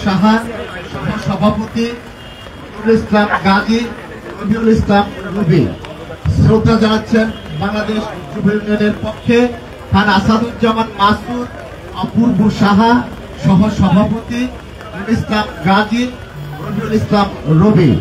সাহা, সভাপতি নুরুল ইসলাম গাজী, রবিউল ইসলাম রুবি। শ্রদ্ধা জানাচ্ছেন বাংলাদেশ যুব ইউনিয়নের পক্ষে খান আসাদুজ্জামান মাসুদ, অপূর্ব সাহা, সহ সভাপতি নুরুল ইসলাম গাজী, রবিউল ইসলাম রবি।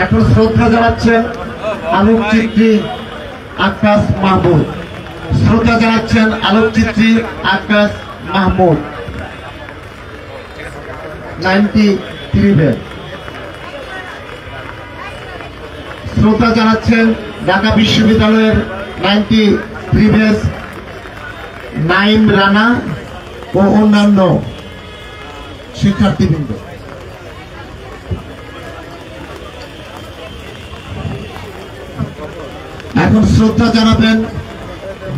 এখন শ্রদ্ধা জানাচ্ছেন আলোকচিত্রী আকাশ মাহমুদ। শ্রদ্ধা জানাচ্ছেন আলোকচিত্রী আকাশ মাহমুদ 93 ব্যাচ। শ্রদ্ধা জানাচ্ছেন ঢাকা বিশ্ববিদ্যালয়ের 93 ব্যাচ নাইম রানা ও অন্যান্য শিক্ষার্থীবৃন্দ। এখন শ্রদ্ধা জানাবেন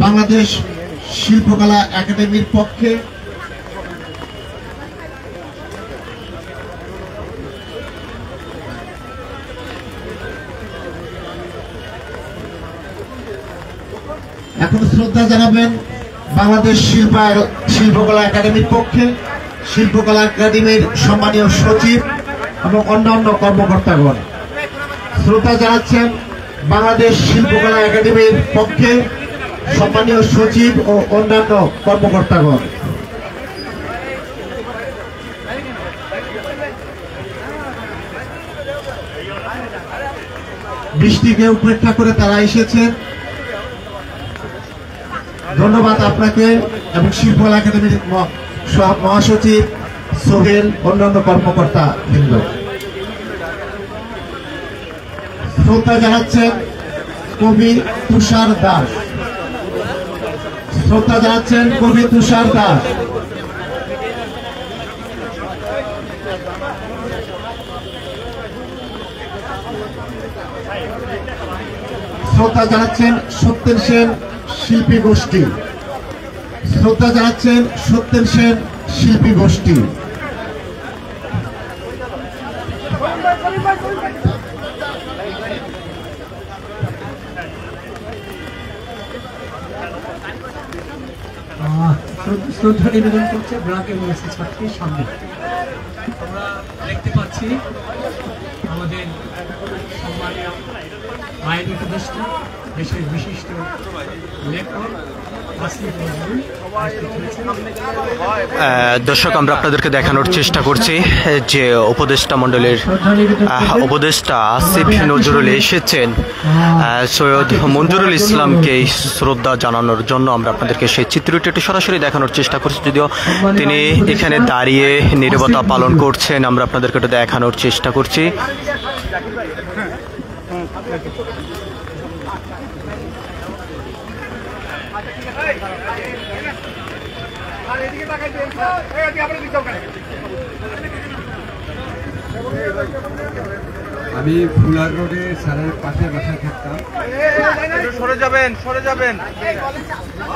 বাংলাদেশ শিল্পকলা একাডেমির পক্ষে বাংলাদেশ শিল্পকলা একাডেমির পক্ষে শিল্পকলা একাডেমির সম্মানীয় সচিব এবং অন্যান্য কর্মকর্তাগণ। শ্রদ্ধা জানাচ্ছেন বাংলাদেশ শিল্পকলা একাডেমির পক্ষে সম্মানীয় সচিব ও অন্যান্য কর্মকর্তাগণ। বৃষ্টিকে উপেক্ষা করে তারা এসেছেন, ধন্যবাদ আপনাকে এবং শিল্পকলা একাডেমির মহাসচিব সোহেল, অন্যান্য কর্মকর্তা বৃন্দ। শ্রদ্ধা জানাচ্ছেন কবি তুষার দাস। শ্রদ্ধা জানাচ্ছেন কবি তুষার দাস। শ্রদ্ধা জানাচ্ছেন সত্যেন সেন শিল্পী গোষ্ঠী। শ্রদ্ধা জানাচ্ছেন সত্যেন সেন শিল্পী গোষ্ঠী। শ্রদ্ধা নিবেদন করছে ব্র্যাক এমএসসি ছাত্রীর সামনে। আমরা দেখতে পাচ্ছি আমাদের সম্মানীয় আইন উপদেষ্টা, দেশের বিশিষ্ট লেখক দর্শক, আমরা আপনাদেরকে দেখানোর চেষ্টা করছি যে উপদেষ্টা মণ্ডলের উপদেষ্টা আসিফ নজরুল এসেছেন সৈয়দ মঞ্জুরুল ইসলামকে শ্রদ্ধা জানানোর জন্য। আমরা আপনাদেরকে সেই চিত্রটি একটু সরাসরি দেখানোর চেষ্টা করছি, যদিও তিনি এখানে দাঁড়িয়ে নীরবতা পালন করছেন। আমরা আপনাদেরকে একটু দেখানোর চেষ্টা করছি। আমি ফুলার রোডে স্যারের পাশে বাসায় থাকতাম। সরে যাবেন